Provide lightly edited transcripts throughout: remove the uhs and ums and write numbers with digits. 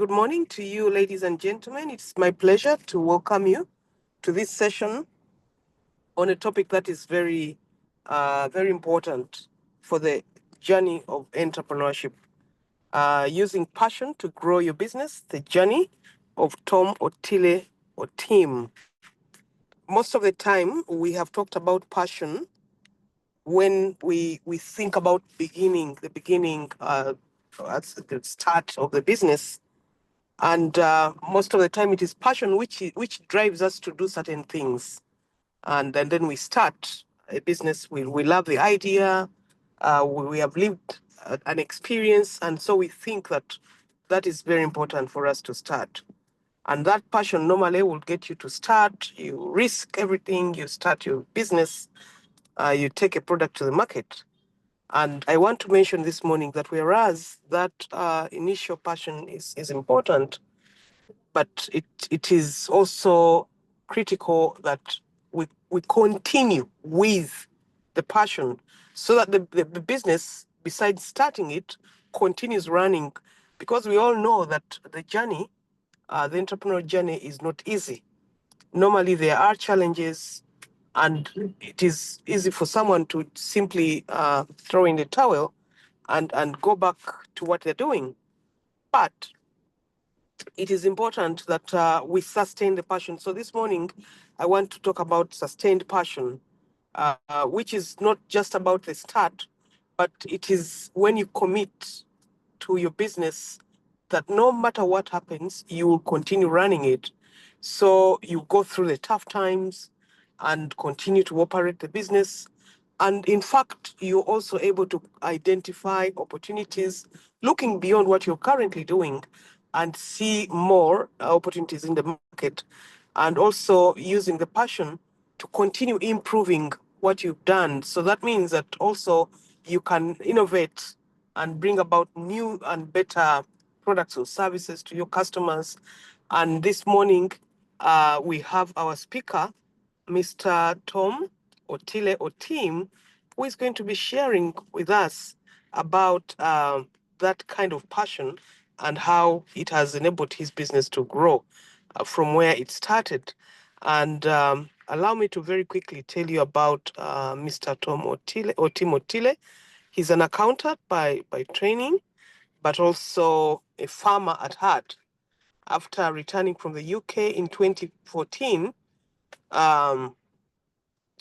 Good morning to you, ladies and gentlemen. It's my pleasure to welcome you to this session on a topic that is very important for the journey of entrepreneurship. Using passion to grow your business, the journey of Tom Otile Otim. Most of the time, we have talked about passion when we think about the beginning at the start of the business. And most of the time, it is passion which drives us to do certain things. And then we start a business. We love the idea. We have lived an experience, and so we think that is very important for us to start. And that passion normally will get you to start. You risk everything. You start your business. You take a product to the market. And I want to mention this morning that whereas that initial passion is important, but it is also critical that we continue with the passion so that the business, besides starting it, continues running. Because we all know that the journey, the entrepreneurial journey is not easy. Normally, there are challenges, and it is easy for someone to simply throw in the towel and go back to what they're doing. But it is important that we sustain the passion. So this morning, I want to talk about sustained passion, which is not just about the start, but it is when you commit to your business that no matter what happens, you will continue running it. So you go through the tough times and continue to operate the business. And in fact, you're also able to identify opportunities, looking beyond what you're currently doing and see more opportunities in the market. And also using the passion to continue improving what you've done. So that means that also you can innovate and bring about new and better products or services to your customers. And this morning, we have our speaker, Mr. Tom Otile Otim, who is going to be sharing with us about that kind of passion and how it has enabled his business to grow from where it started. And allow me to very quickly tell you about Mr. Otim Otile. He's an accountant by training, but also a farmer at heart. After returning from the UK in 2014,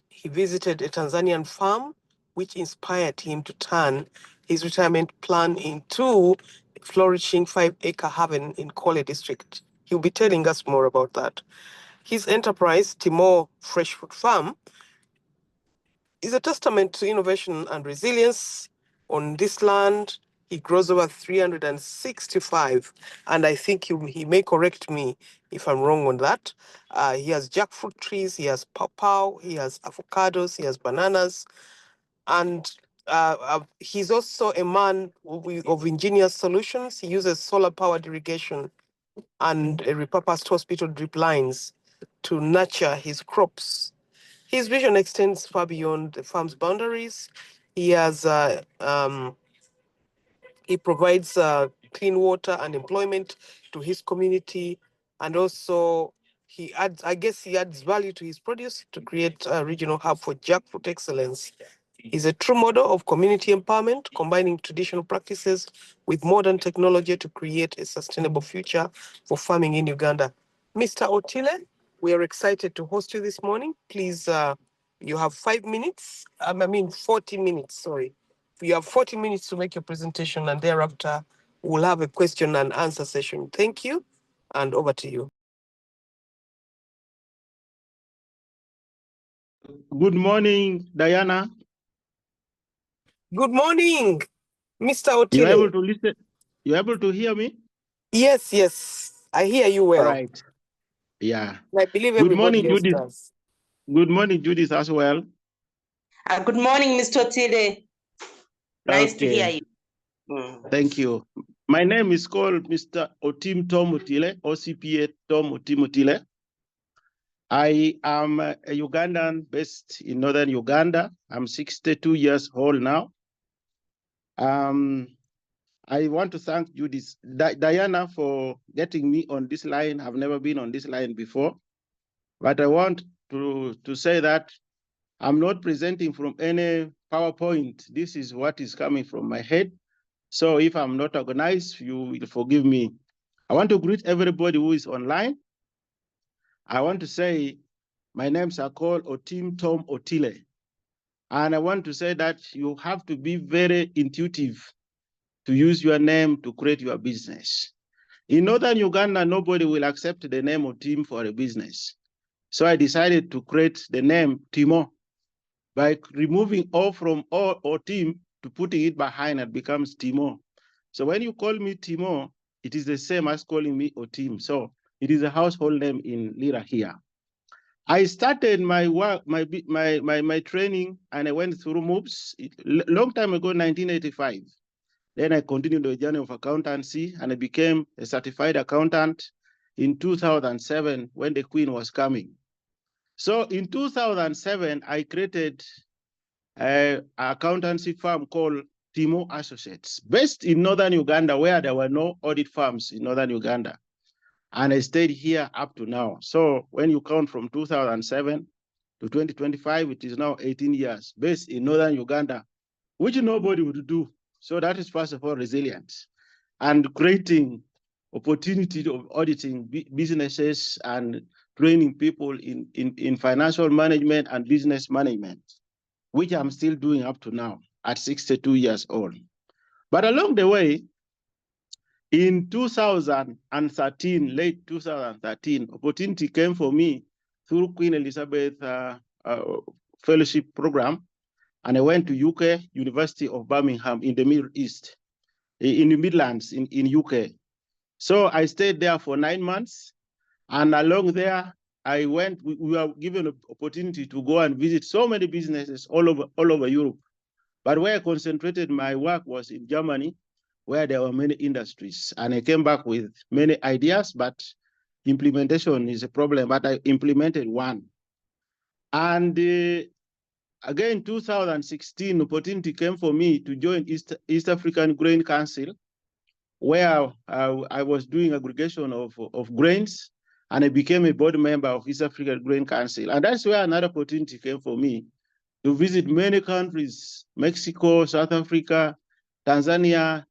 he visited a Tanzanian farm, which inspired him to turn his retirement plan into a flourishing 5-acre haven in Kole district. He'll be telling us more about that. His enterprise, Timor Fresh Food Farm, is a testament to innovation and resilience. On this land, he grows over 365, and I think he may correct me if I'm wrong on that. He has jackfruit trees, he has pawpaw, he has avocados, he has bananas, and he's also a man of ingenious solutions. He uses solar-powered irrigation and repurposed hospital drip lines to nurture his crops. His vision extends far beyond the farm's boundaries. He has he provides clean water and employment to his community, and also he adds value to his produce to create a regional hub for jackfruit excellence. He's a true model of community empowerment, combining traditional practices with modern technology to create a sustainable future for farming in Uganda. Mr. Otile, we are excited to host you this morning. Please, you have 5 minutes. 40 minutes, sorry. You have 40 minutes to make your presentation, and thereafter, we'll have a question and answer session. Thank you, and over to you. Good morning, Diana. Good morning, Mr. Otile. You're able to listen? You're able to hear me? Yes. I hear you well. All right. Yeah. I believe Good morning, everybody else Judith. does. Good morning, Judith, as well. Good morning, Mr. Otile. Nice to hear you. Thank you. My name is called Mr. Otim Tom Otile, OCPA Tom Otim Otile. I am a Ugandan based in northern Uganda. I'm 62 years old now. I want to thank Judith, Diana, for getting me on this line. I've never been on this line before, but I want to say that I'm not presenting from any PowerPoint. This is what is coming from my head. So if I'm not organized, you will forgive me. I want to greet everybody who is online. I want to say my name's are called Otim Otile. And I want to say that you have to be very intuitive to use your name to create your business. In Northern Uganda, nobody will accept the name Otim for a business. So I decided to create the name Timo by removing O from Otim to putting it behind, it becomes Timo. So when you call me Timo, it is the same as calling me Otim. So it is a household name in Lira here. I started my work, my training, and I went through MUBS long time ago, 1985. Then I continued the journey of accountancy, and I became a certified accountant in 2007 when the Queen was coming. So in 2007, I created an accountancy firm called Timo Associates, based in Northern Uganda, where there were no audit firms in Northern Uganda. And I stayed here up to now. So when you count from 2007 to 2025, it is now 18 years, based in Northern Uganda, which nobody would do. So that is, first of all, resilience and creating opportunity of auditing businesses and training people in financial management and business management, which I'm still doing up to now at 62 years old. But along the way, in 2013, late 2013, opportunity came for me through Queen Elizabeth Fellowship Program, and I went to UK, University of Birmingham in the Middle East, in the Midlands in UK. So I stayed there for 9 months, and along there, we were given an opportunity to go and visit so many businesses all over Europe. But where I concentrated my work was in Germany, where there were many industries. And I came back with many ideas, but implementation is a problem, but I implemented one. And again, 2016, opportunity came for me to join East African Grain Council, where I was doing aggregation of grains, and I became a board member of East African Grain Council. And that's where another opportunity came for me to visit many countries, Mexico, South Africa, Tanzania,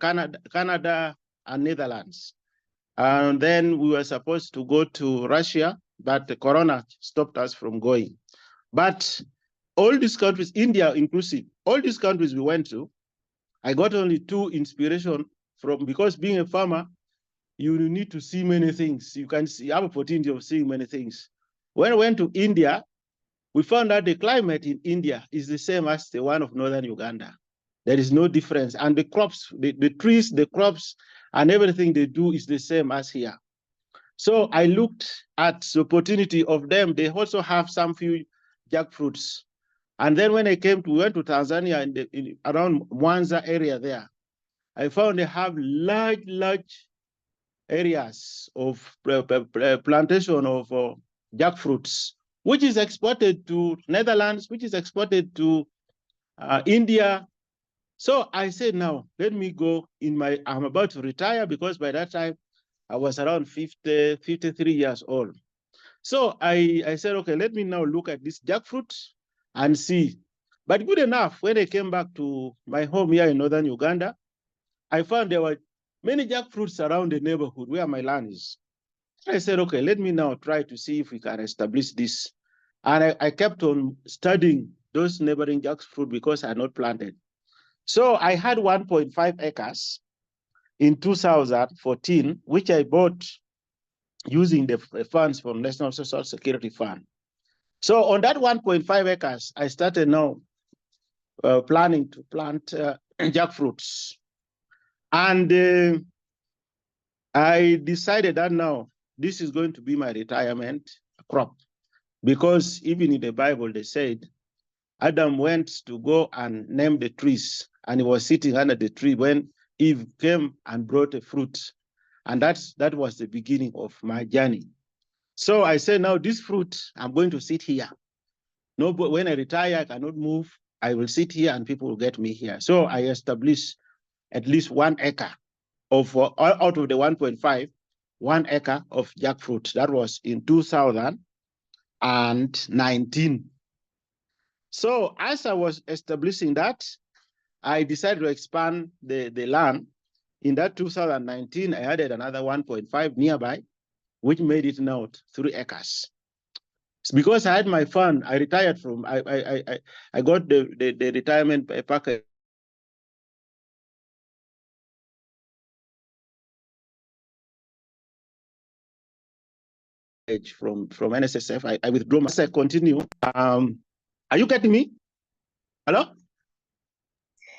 Canada, and Netherlands. And then we were supposed to go to Russia, but the corona stopped us from going. But all these countries, India inclusive, all these countries we went to, I got only 2 inspiration from, because being a farmer, you need to see many things. You can see, have opportunity of seeing many things. When I went to India, we found that the climate in India is the same as the one of Northern Uganda. There is no difference. And the crops, the trees, the crops, and everything they do is the same as here. So I looked at the opportunity of them. They also have some few jackfruits. And then when we went to Tanzania around Mwanza area there, I found they have large areas of plantation of jackfruits, which is exported to Netherlands, which is exported to India. So I said, now let me go I'm about to retire, because by that time I was around 53 years old. So I said, okay, let me now look at this jackfruit and see. But good enough, when I came back to my home here in Northern Uganda, I found there were many jackfruits around the neighborhood where my land is. I said, okay, let me now try to see if we can establish this. And I kept on studying those neighboring jackfruit because I had not planted. So I had 1.5 acres in 2014, which I bought using the funds from National Social Security Fund. So on that 1.5 acres, I started now planning to plant jackfruits. And I decided that now this is going to be my retirement crop, because even in the Bible, they said Adam went to go and name the trees, and he was sitting under the tree when Eve came and brought a fruit. And that was the beginning of my journey. So I said, now this fruit, I'm going to sit here. No, but when I retire, I cannot move. I will sit here and people will get me here. So I established at least 1 acre of out of the 1.5, 1 acre of jackfruit. That was in 2019. So as I was establishing that, I decided to expand the land. In that 2019, I added another 1.5 nearby, which made it now 3 acres. It's because I had my fund, I retired from, I got the retirement package from NSSF. I withdrew. As I continue, are you getting me? Hello?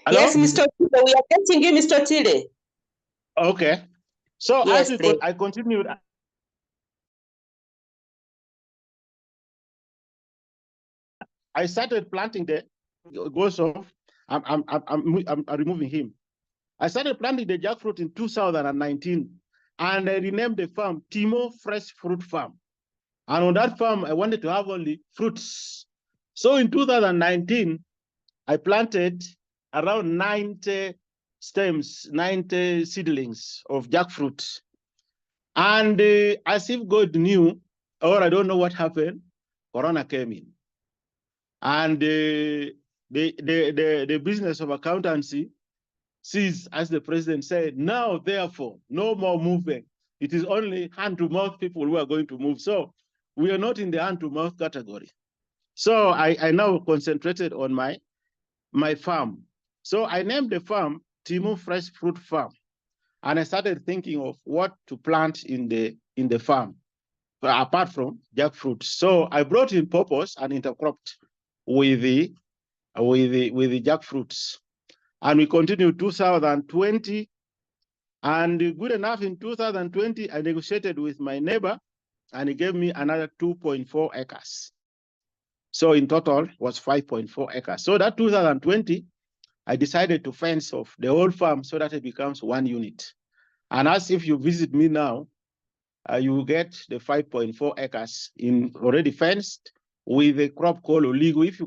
Hello? Yes, Mr. Otile, we are getting you, Mr. Otile. Okay. So yes, as I continued, I started planting the goes off. I'm removing him. I started planting the jackfruit in 2019, and I renamed the farm Timo Fresh Fruit Farm. And on that farm, I wanted to have only fruits. So in 2019, I planted around 90 stems, 90 seedlings of jackfruit. And as if God knew, or I don't know what happened, Corona came in. And the business of accountancy sees, as the president said, now, therefore, no more moving. It is only hand-to-mouth people who are going to move. So we are not in the hand-to-mouth category. So I now concentrated on my farm. So I named the farm Timo Fresh Fruit Farm. And I started thinking of what to plant in the farm, apart from jackfruit. So I brought in purpose and intercropped with the jackfruits. And we continued 2020. And good enough, in 2020, I negotiated with my neighbor, and he gave me another 2.4 acres. So in total was 5.4 acres. So that 2020, I decided to fence off the whole farm so that it becomes 1 unit. And as if you visit me now, you will get the 5.4 acres in already fenced with a crop called oligo. If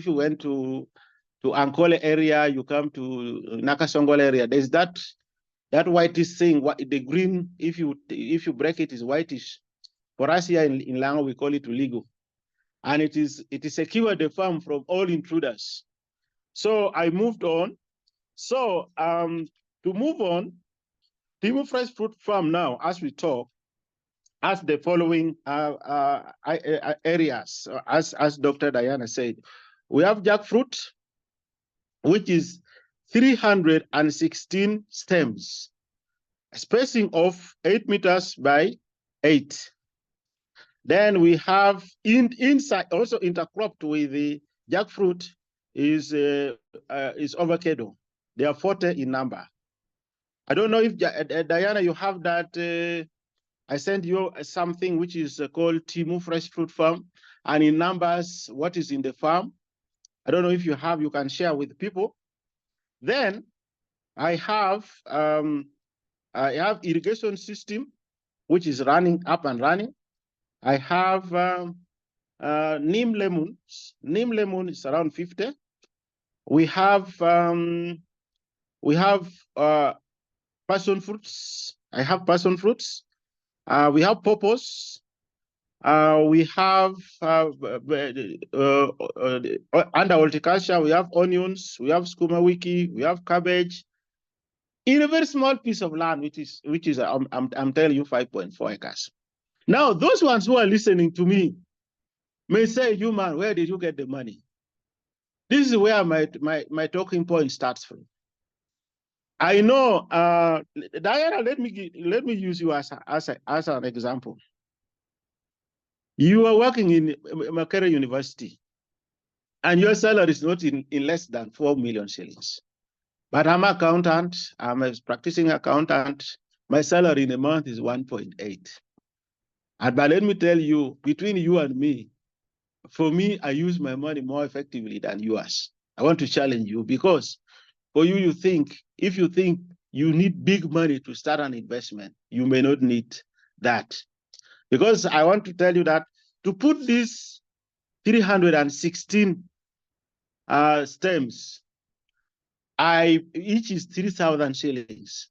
you went to Ankole area, you come to Nakasongol area, there's that whitish thing, the green, if you break it, is whitish. For us here in Lango, we call it oligo. And it secured the farm from all intruders. So I moved on. So to move on, Timo Fresh Fruit Farm now, as we talk, has the following areas, as Dr. Diana said. We have jackfruit, which is 316 stems, spacing of 8 meters by 8. Then we have inside, also intercropped with the jackfruit, is avocado. They are 40 in number. I don't know if Diana, you have that. I sent you something which is called Timo Fresh Fruit Farm, and in numbers, what is in the farm. I don't know if you can share with people. Then I have irrigation system, which is running up and running. I have neem lemons. Neem lemon is around 50. We have passion fruits. I have passion fruits. We have purpose. We have under horticulture, we have onions, we have skuma wiki, we have cabbage, in a very small piece of land, which is I'm telling you 5.4 acres. Now, those ones who are listening to me may say, "You man, where did you get the money?" This is where my talking point starts from. I know, Diana. Let me use you as an example. You are working in Makerere University, and your salary is not in less than 4 million shillings. But I'm an accountant. I'm a practicing accountant. My salary in a month is 1.8. But let me tell you, between you and me, for me, I use my money more effectively than yours. I want to challenge you, because for you, if you think you need big money to start an investment, you may not need that. Because I want to tell you that to put these 316 stems each is 3,000 shillings.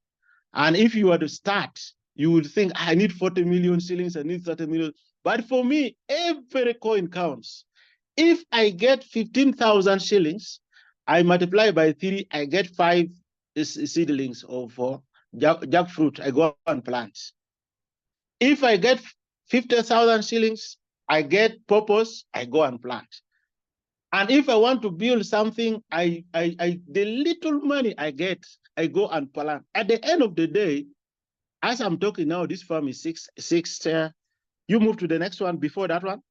And if you were to start, you would think, I need 40 million shillings, I need 30 million. But for me, every coin counts. If I get 15,000 shillings, I multiply by 3, I get 5 seedlings of jackfruit, I go and plant. If I get 50,000 shillings, I get purpose, I go and plant. And if I want to build something, the little money I get, I go and plant. At the end of the day, as I'm talking now, this farm is six. You move to the next one before that one.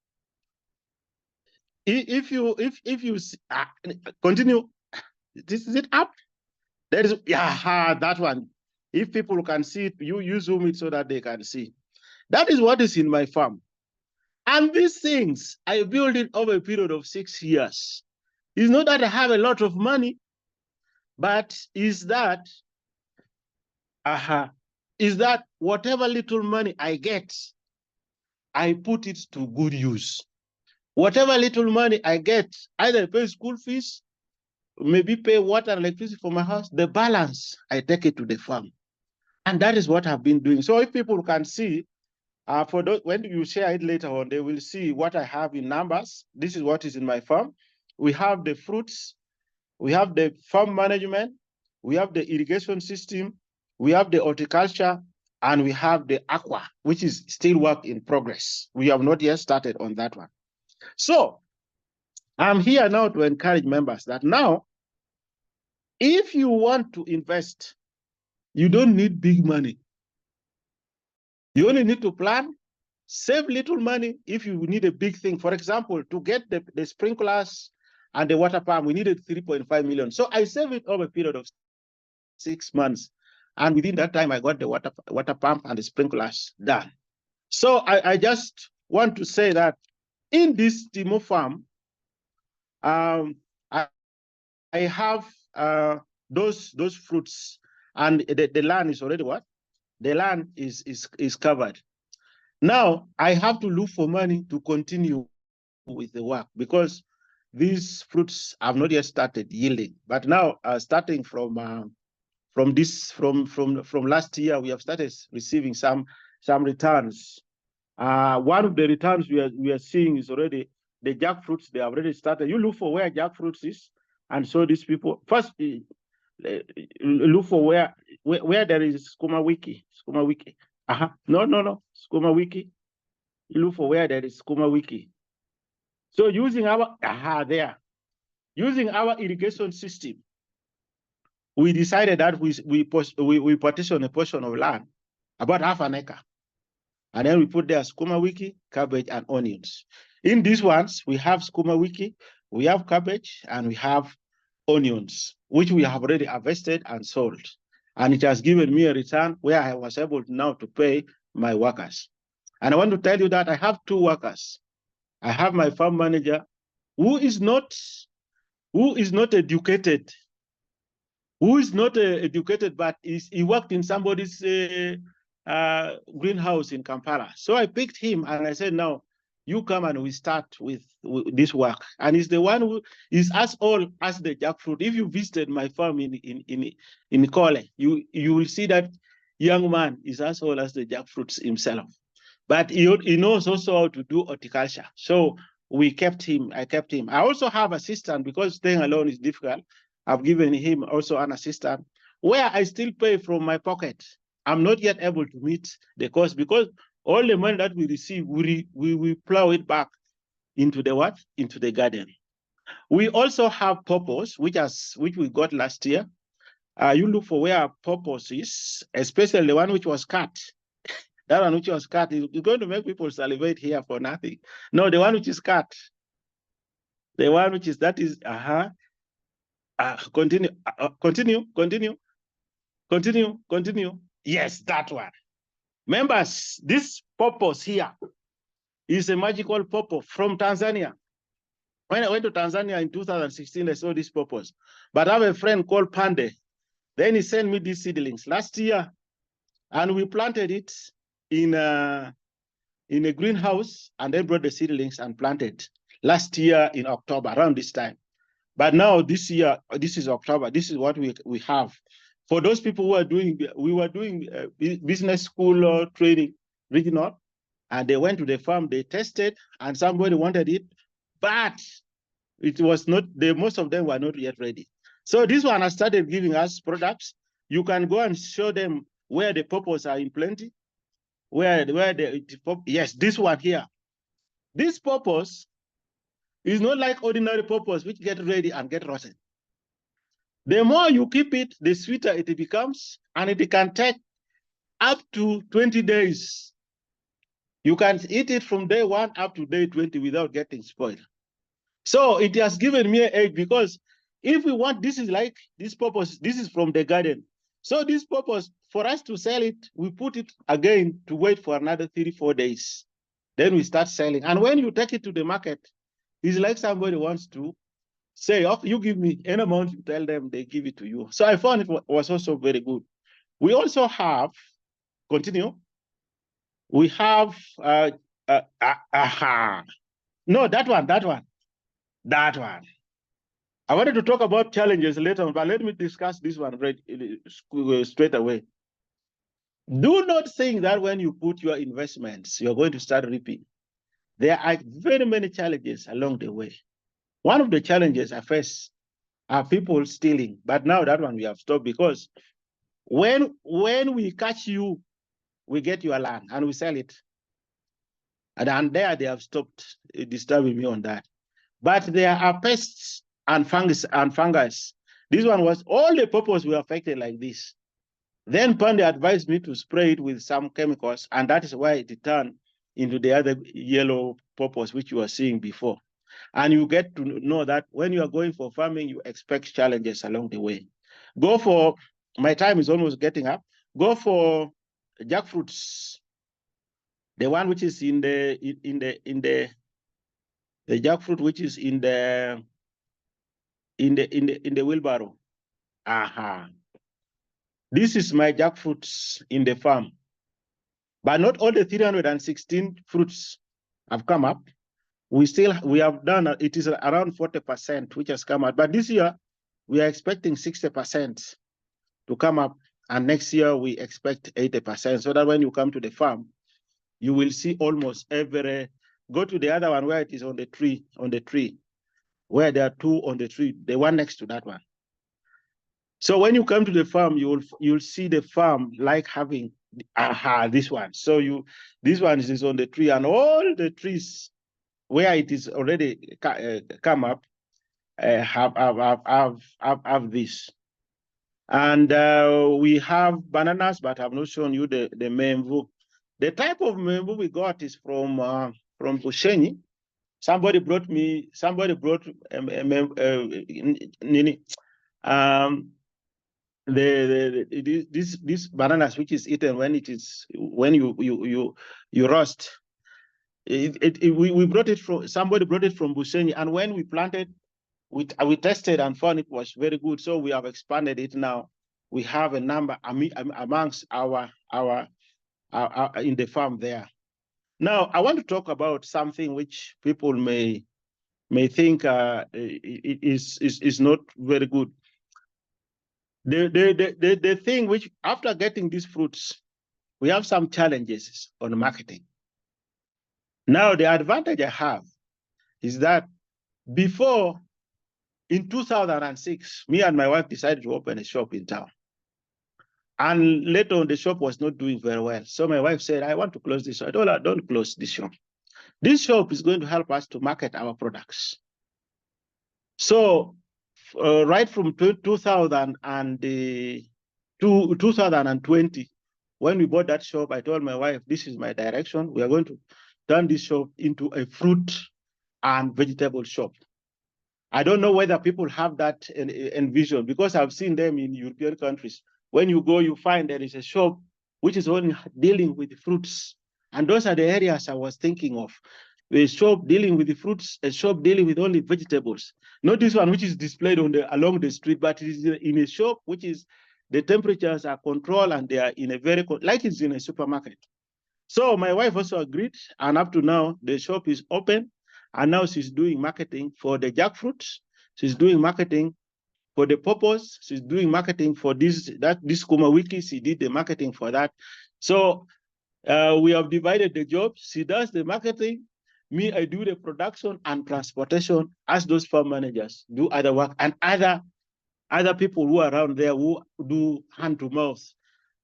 If you continue, this is it up. There is that one. If people can see it, you zoom it so that they can see. That is what is in my farm. And these things I built it over a period of 6 years. It's not that I have a lot of money, but is that whatever little money I get, I put it to good use. Whatever little money I get, either pay school fees, maybe pay water and electricity for my house, the balance, I take it to the farm. And that is what I've been doing. So if people can see, for those, when you share it later on, they will see what I have in numbers. This is what is in my farm. We have the fruits, we have the farm management, we have the irrigation system, we have the horticulture, and we have the aqua, which is still work in progress. We have not yet started on that one. So I'm here now to encourage members that now, if you want to invest, you don't need big money. You only need to plan, save little money if you need a big thing. For example, to get the sprinklers and the water pump, we needed 3.5 million. So I saved it over a period of 6 months. And within that time, I got the water pump and the sprinklers done. So I just want to say that in this demo farm, I have those fruits, and the land is already what? The land is covered. Now I have to look for money to continue with the work, because these fruits have not yet started yielding. But now, starting from last year, we have started receiving some returns. One of the returns we are seeing is already the jackfruits. They have already started. You look for where jackfruits is, and so these people first look for where there is skuma wiki. No, skuma wiki. You look for where there is skuma wiki. So using our using our irrigation system, we decided that we partition a portion of land, about half an acre. And then we put there skuma wiki, cabbage, and onions. In these ones, we have skuma wiki, we have cabbage, and we have onions, which we have already harvested and sold. And it has given me a return where I was able now to pay my workers. And I want to tell you that I have 2 workers. I have my farm manager, who is not educated, but he worked in somebody's greenhouse in Kampala. So I picked him and I said, now you come and we start with this work. And he's the one who is as old as the jackfruit. If you visited my farm in Kole, you will see that young man is as old as the jackfruits himself. But he knows also how to do horticulture. So I kept him. I also have an assistant, because staying alone is difficult. I've given him also an assistant, where I still pay from my pocket. I'm not yet able to meet the cost, because all the money that we receive, we plow it back into the what? Into the garden. We also have purpose, which we got last year. You look for where purpose is, especially the one which was cut. That one which was cut is going to make people salivate here for nothing. No, the one which is cut. The one which is, that is, continue. Yes, that one. Members, this purpose here is a magical purpose from Tanzania. When I went to Tanzania in 2016, I saw this purpose. But I have a friend called Pande. Then he sent me these seedlings last year, and we planted it in a greenhouse, and then brought the seedlings and planted last year in October, around this time. But now this year, this is October, this is what we have. For those people who are doing, we were doing business school training, regional, and they went to the farm, they tested, and somebody wanted it, but it was not, most of them were not yet ready. So this one has started giving us products. You can go and show them where the purpose are in plenty, yes, this one here. This purpose is not like ordinary purpose, which get ready and get rotten. The more you keep it, the sweeter it becomes, and it can take up to 20 days. You can eat it from day 1 up to day 20 without getting spoiled. So it has given me an edge, because if we want, this is like this purpose, this is from the garden. So this purpose, for us to sell it, we put it again to wait for another 3-4 days. Then we start selling. And when you take it to the market, it's like somebody wants to say, oh, you give me any amount, you tell them, they give it to you. So I found it was also very good. We also have, continue. We have, no, that one. I wanted to talk about challenges later on, but let me discuss this one straight away. Do not think that when you put your investments, you're going to start reaping. There are very many challenges along the way. One of the challenges I face are people stealing, but now that one we have stopped, because when we catch you, we get your land and we sell it. And there they have stopped disturbing me on that. But there are pests and fungus. This one was all the purpose were affected like this. Then Pandey advised me to spray it with some chemicals, and that is why it turned into the other yellow purpose which you were seeing before. And you get to know that when you are going for farming, you expect challenges along the way. Go for, my time is almost getting up, go for jackfruits. The one which is in the jackfruit which is in the wheelbarrow. Aha. This is my jackfruits in the farm. But not all the 316 fruits have come up. We have done, it is around 40% which has come out. But this year, we are expecting 60% to come up. And next year, we expect 80%. So that when you come to the farm, you will see almost every, go to the other one where it is on the tree, where there are 2 on the tree, the one next to that one. So when you come to the farm, you'll see the farm like having, this one. So this one is on the tree, and all the trees where it is already come up have this. And we have bananas, but I've not shown you the membu. The type of membu we got is from Bushenyi. Somebody brought this bananas which is eaten when you roast. We brought it from, somebody brought it from Bushenyi, and when we planted, we tested and found it was very good. So we have expanded it now. We have a number amongst our in the farm there. Now I want to talk about something which people may think is not very good. The thing which, after getting these fruits, we have some challenges on marketing. Now, the advantage I have is that before, in 2006, me and my wife decided to open a shop in town. And later on, the shop was not doing very well. So my wife said, I want to close this shop. I told her, don't close this shop. This shop is going to help us to market our products. So right from 2020, when we bought that shop, I told my wife, this is my direction. We are going to turn this shop into a fruit and vegetable shop. I don't know whether people have that envision, because I've seen them in European countries. When you go, you find there is a shop which is only dealing with fruits. And those are the areas I was thinking of. A shop dealing with the fruits, a shop dealing with only vegetables. Not this one which is displayed along the street, but it is in a shop which is, the temperatures are controlled and they are in a very, like it's in a supermarket. So my wife also agreed, and up to now, the shop is open, and now she's doing marketing for the jackfruits, She's doing marketing for the purpose. She's doing marketing for this Kuma Wiki. She did the marketing for that. So we have divided the jobs. She does the marketing. Me, I do the production and transportation as those farm managers do other work, and other people who are around there who do hand to mouth.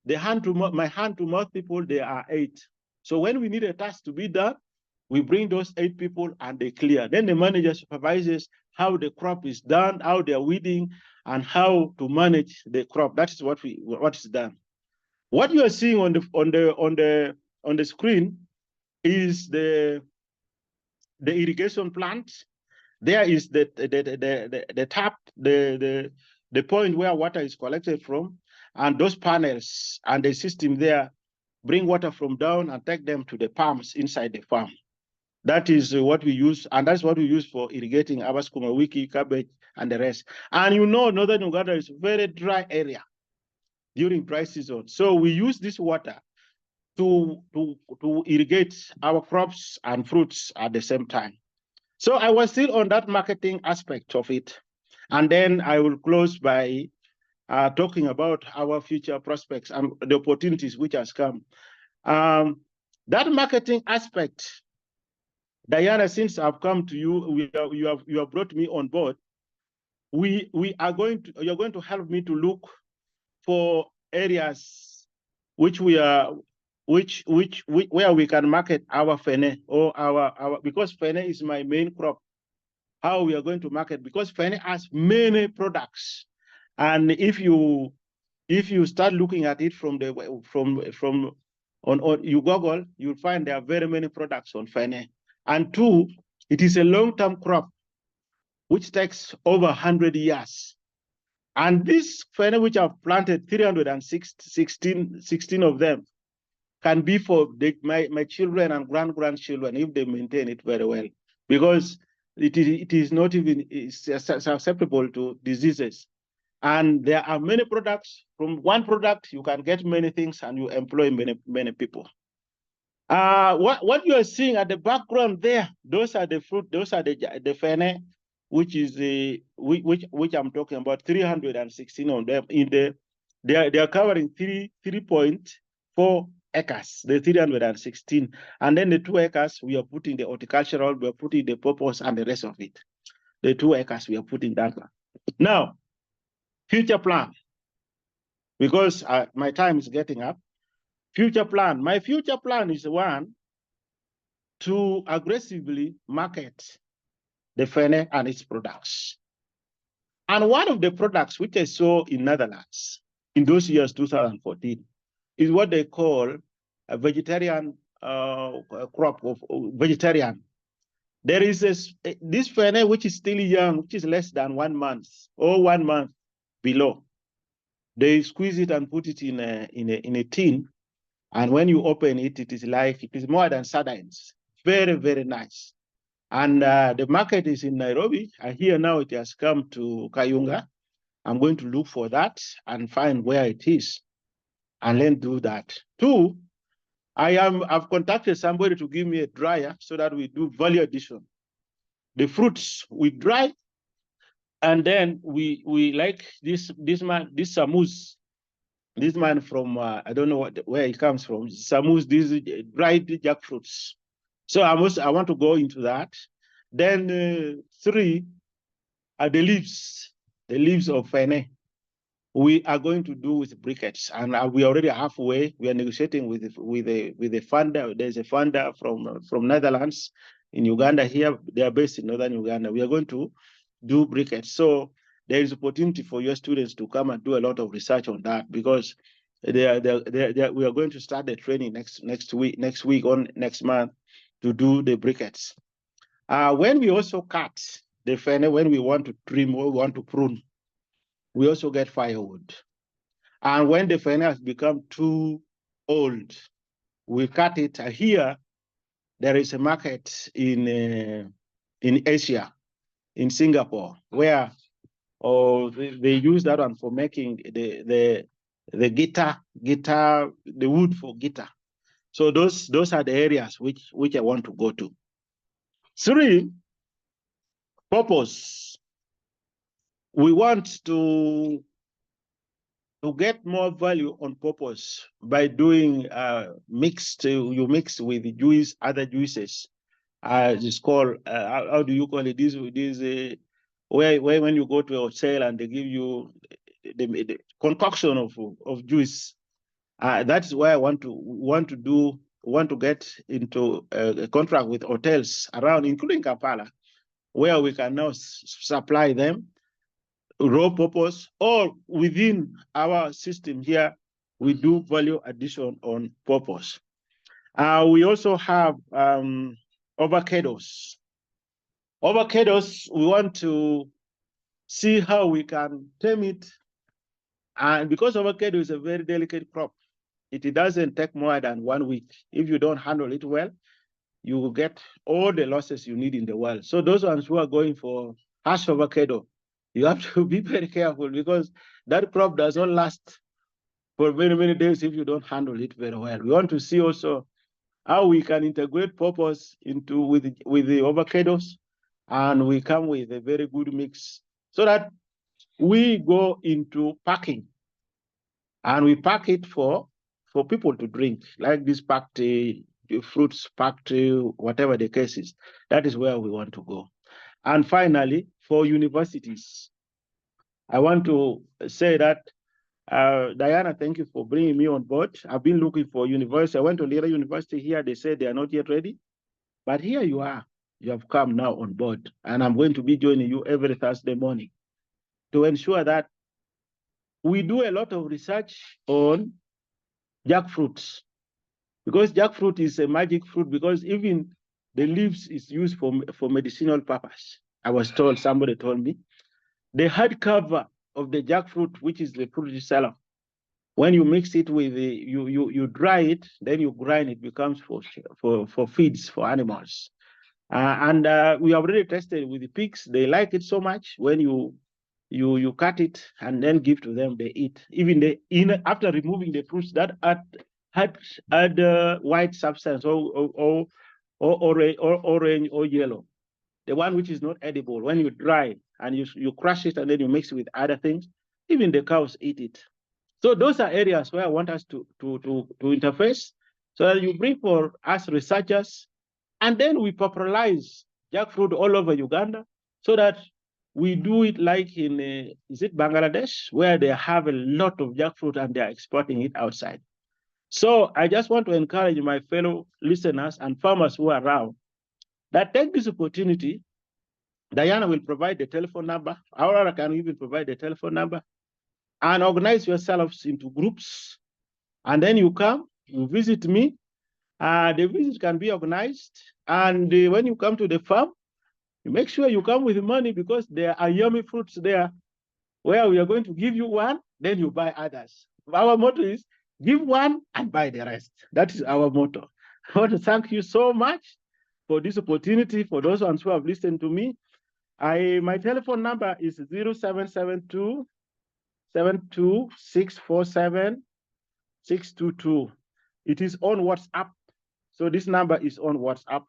My hand to mouth people, there are 8. So when we need a task to be done, we bring those 8 people and they clear. Then the manager supervises how the crop is done, how they're weeding, and how to manage the crop. That is what is done. What you are seeing on the screen is the irrigation plant. There is the tap, the point where water is collected from, and those panels and the system there bring water from down and take them to the pumps inside the farm. That is what we use, and that's what we use for irrigating our Sukuma Wiki, cabbage, and the rest. And you know, northern Uganda is a very dry area during dry season. So we use this water to irrigate our crops and fruits at the same time. So I was still on that marketing aspect of it. And then I will close by talking about our future prospects and the opportunities which has come. That marketing aspect, Diana, since I've come to you, you have brought me on board. You're going to help me to look for areas which where we can market our fene or because fene is my main crop. How we are going to market, because fene has many products, and if you start looking at it from you Google, you'll find there are very many products on fene. And 2, it is a long-term crop which takes over 100 years. And this fene which I've planted, 316 of them, can be for my children and grandchildren if they maintain it very well, because it is not even susceptible to diseases. And there are many products. From one product, you can get many things and you employ many people. What you are seeing at the background there, those are the fruit, those are the fene, which is which I'm talking about, 316 of them. They are covering 3.4 acres, the 316. And then the 2 acres, we are putting the horticultural, we are putting the purpose and the rest of it. The 2 acres, we are putting that one. Now, future plan, because my time is getting up. Future plan. My future plan is one, to aggressively market the fene and its products. And one of the products which I saw in Netherlands in those years, 2014, is what they call a vegetarian crop of vegetarian. There is this fene which is still young, which is less than 1 month or 1 month below. They squeeze it and put it in a tin, and when you open it, it is more than sardines. Very, very nice. And the market is in Nairobi. I hear now it has come to Kayunga. I'm going to look for that and find where it is, and then do that. 2, I've contacted somebody to give me a dryer so that we do value addition. The fruits we dry, and then we like this Samuz. This man from I don't know where he comes from. Samuz, these dried jackfruits. So I want to go into that. Then 3 are the leaves of fene. We are going to do with briquettes, and we are already halfway. We are negotiating with a funder. There's a funder from Netherlands in Uganda here. They are based in northern Uganda. We are going to do briquettes. So there is opportunity for your students to come and do a lot of research on that, because we are going to start the training next week or next month to do the briquettes. When we also cut the fene, when we want to trim or we want to prune, we also get firewood. And when the fene has become too old, we cut it. Here, there is a market in Asia, in Singapore, where they use that one for making the guitar, the wood for guitar. So those are the areas which I want to go to. 3, purpose. we want to get more value on purpose by doing mixed, you mix with juice, other juices. It's called, how do you call it? This where when you go to a hotel and they give you the concoction of juice. That's why I want to get into a contract with hotels around, including Kampala, where we can now supply them raw purpose, or within our system here, we do value addition on purpose. We also have avocados. Avocados, we want to see how we can tame it. And because avocado is a very delicate crop, it doesn't take more than 1 week. If you don't handle it well, you will get all the losses you need in the world. So those ones who are going for hash avocado, you have to be very careful, because that crop does not last for many, many days if you don't handle it very well. We want to see also how we can integrate purpose into with the avocados, and we come with a very good mix so that we go into packing, and we pack it for people to drink, like this packed fruits, packed whatever the case is. That is where we want to go. And finally, for universities, I want to say that Diana, thank you for bringing me on board. I've been looking for university. I went to Lira University here. They said they are not yet ready, but here you are. You have come now on board, and I'm going to be joining you every Thursday morning to ensure that we do a lot of research on jackfruits, because jackfruit is a magic fruit, because even the leaves is used for medicinal purpose. I was told, somebody told me, the hard cover of the jackfruit, which is the fruit itself, when you mix it with you dry it, then you grind it, becomes for feeds for animals. And we have already tested with the pigs. They like it so much. When you cut it and then give to them, they eat. Even after removing the fruits that had white substance or orange or yellow, the one which is not edible, when you dry and you crush it and then you mix it with other things, even the cows eat it. So those are areas where I want us to interface, so that you bring for us researchers, and then we popularize jackfruit all over Uganda, so that we do it like in, is it Bangladesh, where they have a lot of jackfruit and they are exporting it outside. So I just want to encourage my fellow listeners and farmers who are around that take this opportunity. Diana will provide the telephone number. Aurora can even provide the telephone number, and organize yourselves into groups. And then you come, you visit me. The visit can be organized. And when you come to the farm, you make sure you come with money, because there are yummy fruits there where we are going to give you one, then you buy others. Our motto is give one and buy the rest. That is our motto. I want to thank you so much for this opportunity. For those ones who have listened to me, my telephone number is 0772 72647 622. It is on WhatsApp. So this number is on WhatsApp.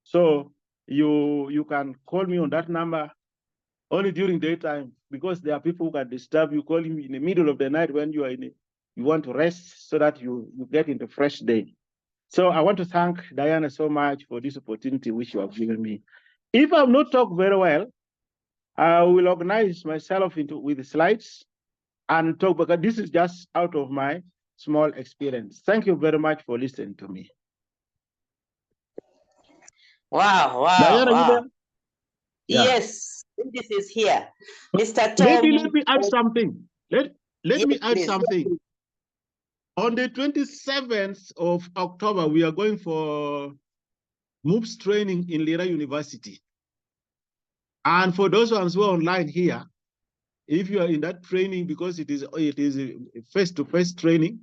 So you can call me on that number only during daytime, because there are people who can disturb you, calling you in the middle of the night when you are you want to rest, so that you get into fresh day. So I want to thank Diana so much for this opportunity which you have given me. If I'm not talk very well, I will organize myself with the slides and talk, because this is just out of my small experience. Thank you very much for listening to me. Wow, wow, Diana, you wow. there? Yeah. Yes, this is here. Mr. Tom. Maybe let me add something. Let Yes, me add please. something. On the 27th of October, we are going for MUBS training in Lira University. And for those ones who are online here, if you are in that training, because it is a face-to-face training,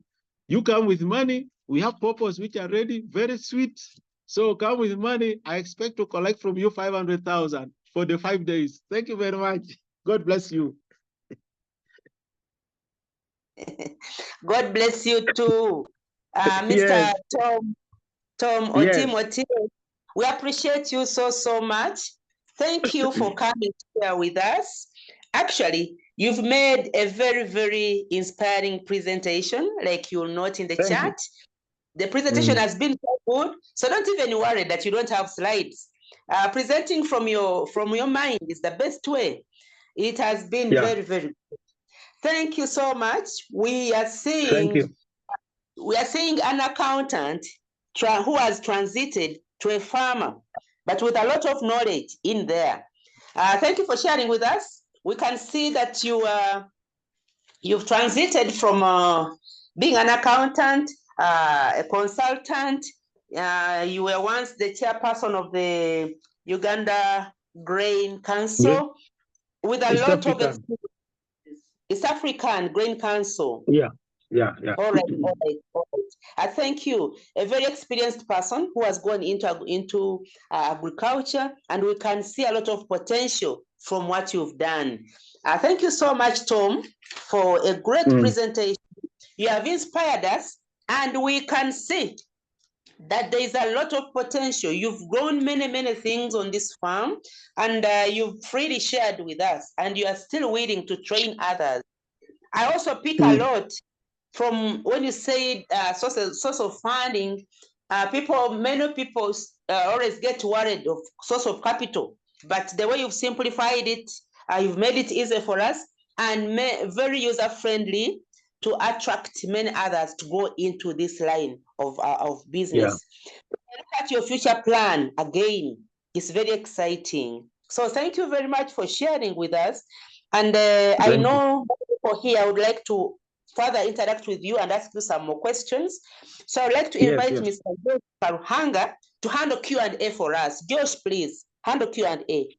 you come with money. We have purpose which are ready, very sweet. So come with money. I expect to collect from you 500,000 for the 5 days. Thank you very much. God bless you. God bless you too, Mr. Yes. Otim Yes. Otile. We appreciate you so much. Thank you for coming here with us. Actually, you've made a very, very inspiring presentation, like you'll note in the Thank chat. The presentation has been so good, so don't even worry that you don't have slides. Presenting from your mind is the best way. It has been very, very good. Thank you so much. We are seeing an accountant who has transited to a farmer, but with a lot of knowledge in there. Thank you for sharing with us. We can see that you've transited from being an accountant, a consultant. You were once the chairperson of the Uganda Grain Council with a lot of experience. East African Grain Council. Yeah. All right. Thank you. A very experienced person who has gone into agriculture, and we can see a lot of potential from what you've done. Thank you so much, Tom, for a great presentation. You have inspired us, and we can see that there is a lot of potential. You've grown many, many things on this farm, and you've freely shared with us, and you are still willing to train others. I also pick a lot from when you say source of funding. Many people always get worried of source of capital, but the way you've simplified it, you've made it easy for us and very user friendly to attract many others to go into this line of business. Look at your future plan again. It's very exciting. So thank you very much for sharing with us. And I know for here, I would like to further interact with you and ask you some more questions. So I'd like to invite Mr. Josh Karuhanga to handle Q&A for us. Josh, please, handle Q&A.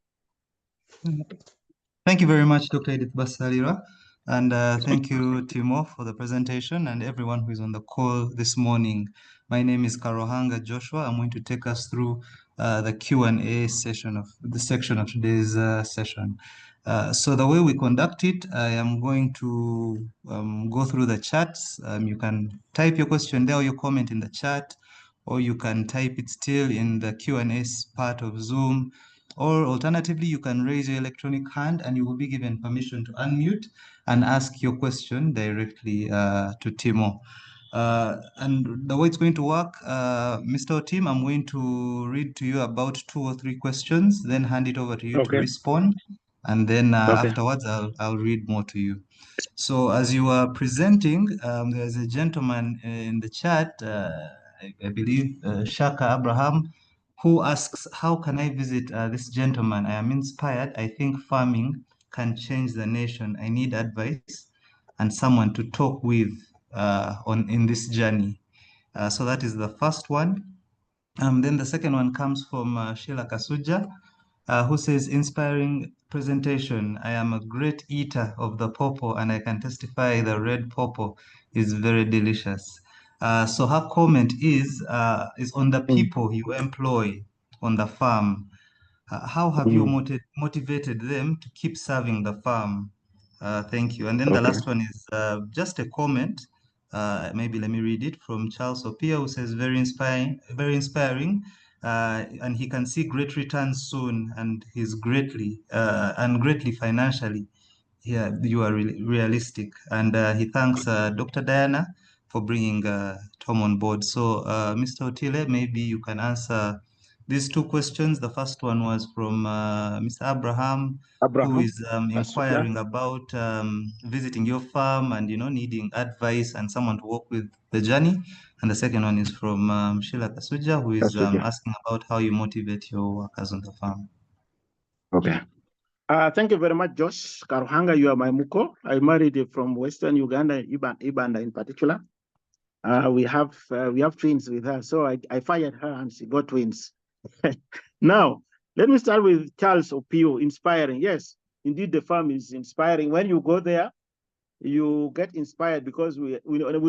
Thank you very much, Dr. Edith Basalira. And thank you, Timo, for the presentation and everyone who is on the call this morning. My name is Karuhanga Joshua. I'm going to take us through the Q&A section of today's session. So the way we conduct it, I am going to go through the chats. You can type your question there or your comment in the chat, or you can type it still in the Q&A part of Zoom, or alternatively, you can raise your electronic hand and you will be given permission to unmute and ask your question directly to Timo. And the way it's going to work, Mr. Otim, I'm going to read to you about 2 or 3 questions, then hand it over to you to respond. And then afterwards, I'll read more to you. So as you are presenting, there's a gentleman in the chat, I believe Shaka Abraham, who asks, how can I visit this gentleman? I am inspired. I think farming can change the nation. I need advice and someone to talk with in this journey. So that is the first one. Then the second one comes from Sheila Kasuja, who says, inspiring presentation. I am a great eater of the pawpaw and I can testify the red pawpaw is very delicious. So her comment is on the people you employ on the farm. How have you motivated them to keep serving the farm? Thank you. And then the last one is just a comment. Maybe let me read it from Charles Opia, who says, very inspiring, and he can see great returns soon, and he's greatly financially. Yeah, you are really realistic. And he thanks Dr. Diana for bringing Tom on board. So, Mr. Otile, maybe you can answer these 2 questions. The first one was from Mr. Abraham, who is inquiring about visiting your farm and, needing advice and someone to walk with the journey. And the second one is from Sheila Kasuja, who is asking about how you motivate your workers on the farm. Okay. Thank you very much, Josh Karuhanga. You are my muko. I married from Western Uganda, Ibanda in particular. We have twins with her, so I fired her and she got twins. Now, let me start with Charles Opio, inspiring. Yes, indeed, the farm is inspiring. When you go there, you get inspired because we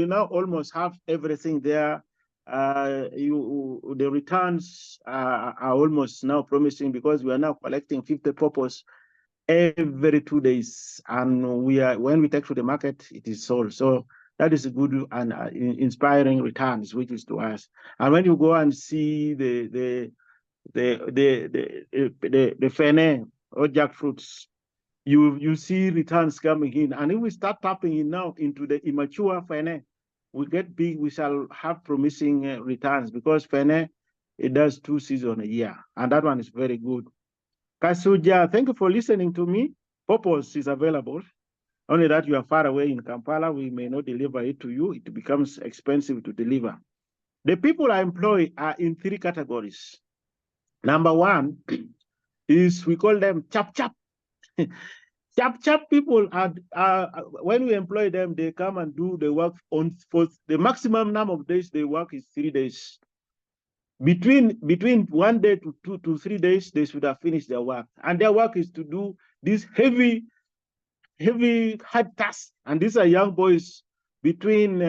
now almost have everything there. The returns are almost now promising because we are now collecting 50 pawpaws every 2 days, and when we take to the market, it is sold. So that is a good and inspiring returns, which is to us. And when you go and see the fene or jackfruits, you see returns coming in. And if we start tapping in now into the immature finance, we get big, we shall have promising returns, because finance, it does 2 seasons a year, and that one is very good. Kasuja, thank you for listening to me. Purpose is available. Only that you are far away in Kampala, we may not deliver it to you. It becomes expensive to deliver. The people I employ are in 3 categories. Number 1 is, we call them chap chap. Chap people are when we employ them, they come and do the work for the maximum number of days they work is 3 days. Between 1 day to 2 to 3 days, they should have finished their work. And their work is to do this heavy hard tasks. And these are young boys between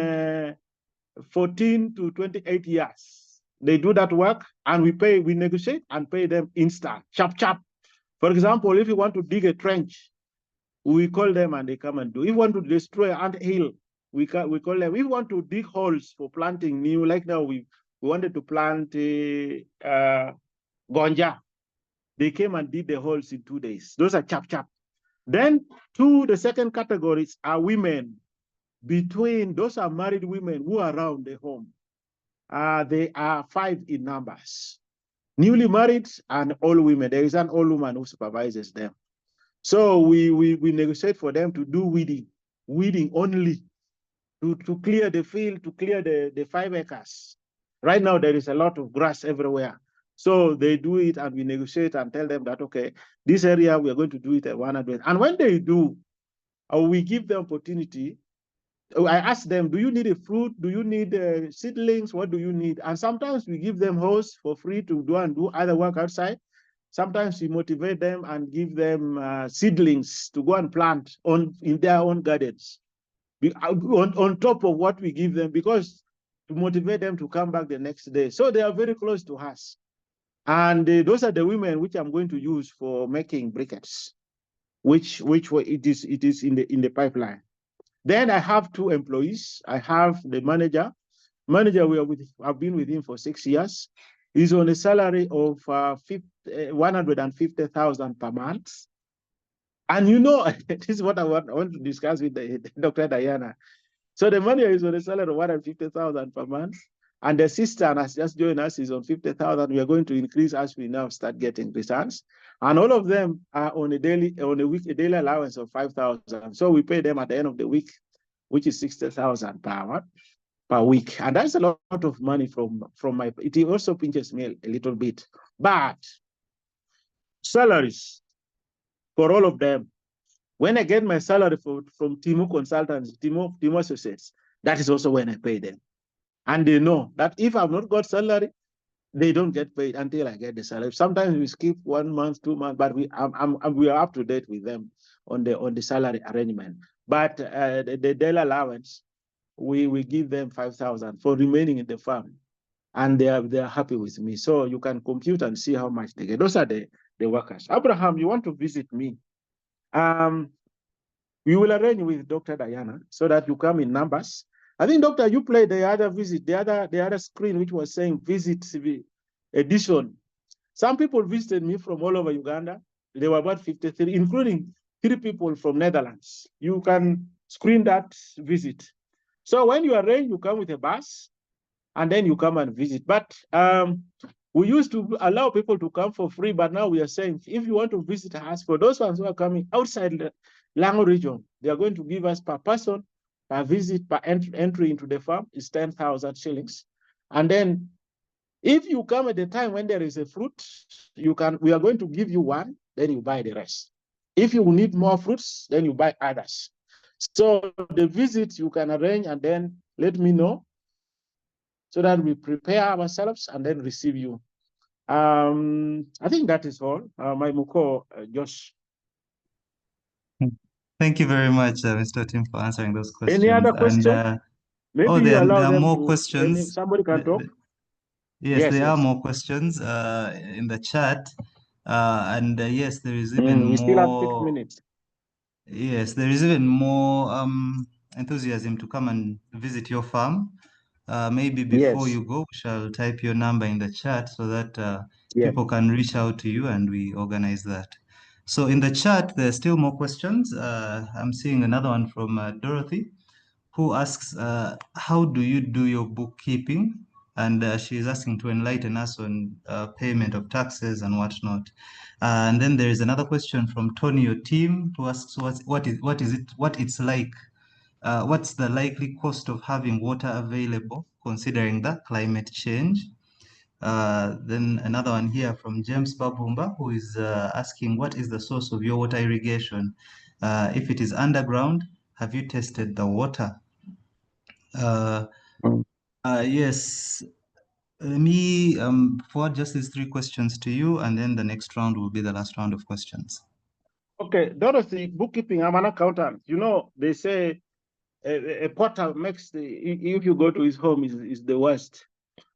14 to 28 years. They do that work, and we negotiate and pay them instant, chap. For example, if you want to dig a trench, we call them and they come and do. If you want to destroy ant hill, we call them. If you want to dig holes for planting new, like now we wanted to plant gonja. They came and did the holes in 2 days. Those are chap. Then the second categories are women. Those are married women who are around the home. They are 5 in numbers. Newly married and all women. There is an old woman who supervises them. So we negotiate for them to do weeding only, to clear the field, to clear the 5 acres. Right now, there is a lot of grass everywhere. So they do it, and we negotiate and tell them that, okay, this area, we are going to do it at 100. And when they do, we give them opportunity. I ask them, do you need a fruit? Do you need seedlings? What do you need? And sometimes we give them hose for free to do other work outside. Sometimes we motivate them and give them seedlings to go and plant in their own gardens on top of what we give them, because to motivate them to come back the next day. So they are very close to us. And those are the women which I'm going to use for making briquettes, which it is in the pipeline. Then I have 2 employees. I have the manager. I've been with him for 6 years. He's on a salary of 150,000 per month. And this is what I want to discuss with Dr. Diana. So the manager is on a salary of 150,000 per month. And the assistant has just joined us, is on 50,000. We are going to increase as we now start getting returns. And all of them are on a daily allowance of 5,000. So we pay them at the end of the week, which is 60,000 per week. And that's a lot of money from my, it also pinches me a little bit. But salaries for all of them, when I get my salary from Timo Consultants, Timo Associates, that is also when I pay them. And they know that if I've not got salary, they don't get paid until I get the salary. Sometimes we skip 1 month, 2 months, but we are up to date with them on the salary arrangement. But the daily allowance, we give them 5,000 for remaining in the farm, and they are happy with me. So you can compute and see how much they get. Those are the workers. Abraham, you want to visit me? We will arrange with Dr. Diana so that you come in numbers. I think, Doctor, you played the other visit, the other screen, which was saying visit edition. Some people visited me from all over Uganda. There were about 53, including 3 people from Netherlands. You can screen that visit. So when you arrange, you come with a bus, and then you come and visit. But we used to allow people to come for free, but now we are saying, if you want to visit us, for those ones who are coming outside the Lango region, they are going to give us per person, per visit, per entry into the farm is 10,000 shillings. And then if you come at the time when there is a fruit, we are going to give you one, then you buy the rest. If you need more fruits, then you buy others. So the visit you can arrange and then let me know so that we prepare ourselves and then receive you. I think that is all. My Muko, Josh. Thank you very much, Mr. Otim, for answering those questions. Any other question? And, Maybe you allow there are them more to, questions. somebody can talk. Yes, there are more questions in the chat. And yes, there is even We still have 6 more. minutes. Yes, there is even more enthusiasm to come and visit your farm. Maybe before Yes. you go, we shall type your number in the chat so that Yes. people can reach out to you and we organize that. So in the chat, there's still more questions. I'm seeing another one from Dorothy, who asks, how do you do your bookkeeping? And she's asking to enlighten us on payment of taxes and whatnot. And then there is another question from Tony Otim, who asks, what it's like, what's the likely cost of having water available considering the climate change? Then another one here from James Babumba, who is asking, what is the source of your water irrigation? If it is underground, have you tested the water? Yes, let me forward just these three questions to you, and then the next round will be the last round of questions. Okay, Dorothy, bookkeeping, I'm an accountant. You know, they say a potter makes if you go to his home, is the worst.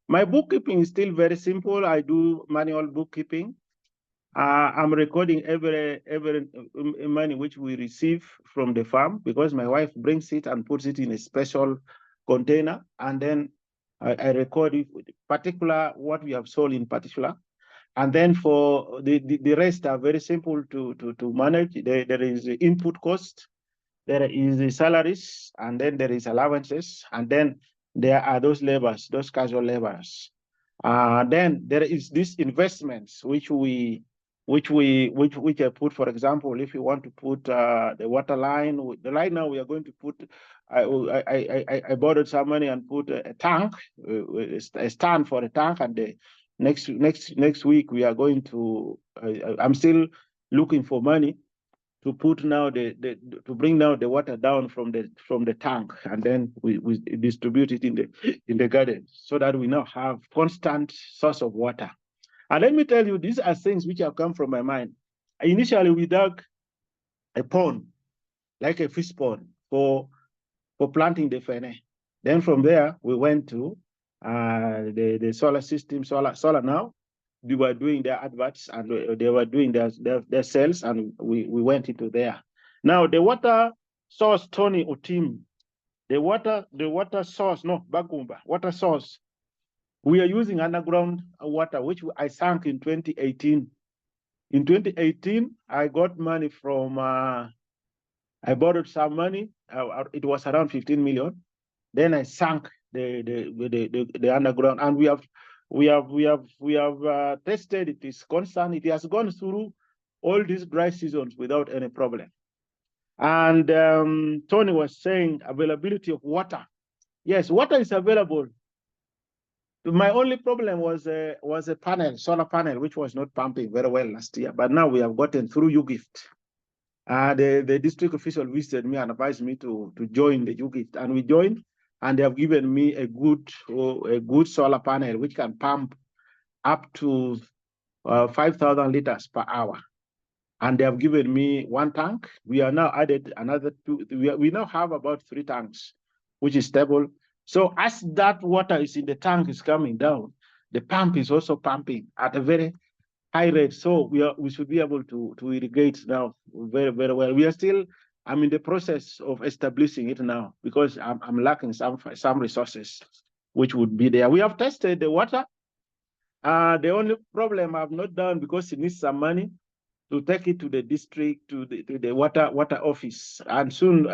My bookkeeping is still very simple. I do manual bookkeeping. I'm recording every money which we receive from the farm, because my wife brings it and puts it in a special container, and then I record it, particular what we have sold in particular. And then for the rest are very simple to manage. There is the input cost, there is the salaries, and then there is allowances, and then there are those laborers, those casual laborers. Then there is these investments which I put. For example, if you want to put the water line, the line now we are going to put. I borrowed some money and put a tank, a stand for a tank, and the next week we are going to. I'm still looking for money to put now to bring now the water down from the tank, and then we distribute it in the garden, so that we now have constant source of water. And let me tell you, these are things which have come from my mind. Initially, we dug a pond, like a fish pond, for planting the fene. Then from there, we went to the solar system, solar now. They were doing their adverts, and they were doing their sales, and we went into there. Now, the water source, Tony Otim, the water source, no, Bagumba, water source, we are using underground water, which I sank in 2018. In 2018, I got money from, I borrowed some money. It was around 15 million. Then I sank the underground, and we have tested it. Is constant. It has gone through all these dry seasons without any problem. And Tony was saying availability of water. Yes, water is available. My only problem was a solar panel, which was not pumping very well last year. But now we have gotten through UGIFT. The district official visited me and advised me to join the UGIFT, and we joined, and they have given me a good solar panel which can pump up to 5,000 liters per hour. And they have given me one tank. We are now added another two. We now have about 3 tanks, which is stable. So as that water is in the tank is coming down, the pump is also pumping at a very high rate. So we should be able to irrigate now very, very well. We are still, I'm in the process of establishing it now, because I'm lacking some resources which would be there. We have tested the water. The only problem I've not done, because it needs some money, to take it to the district, to the water office. And soon,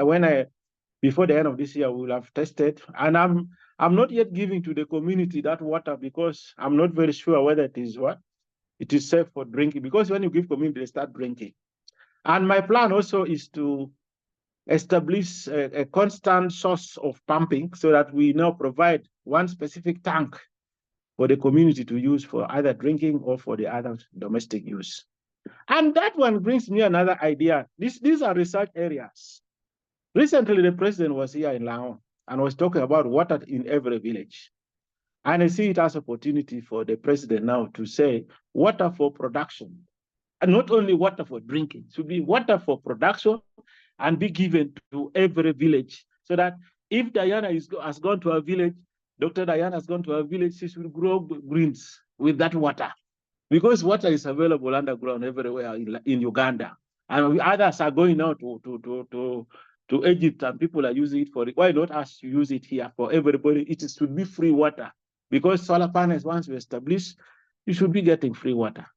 before the end of this year, we will have tested. And I'm not yet giving to the community that water, because I'm not very sure whether it is safe for drinking, because when you give community, they start drinking. And my plan also is to establish a constant source of pumping, so that we now provide one specific tank for the community to use for either drinking or for the other domestic use. And that one brings me another idea. These are research areas. Recently, the president was here in Laon and was talking about water in every village. And I see it as an opportunity for the president now to say water for production, and not only water for drinking. It should be water for production and be given to every village, so that if Diana has gone to a village, Dr. Diana has gone to a village, she should grow greens with that water, because water is available underground everywhere in Uganda. And others are going now to Egypt, and people are using it for it. Why not us to use it here for everybody? It should be free water, because solar panels, once we establish, you should be getting free water.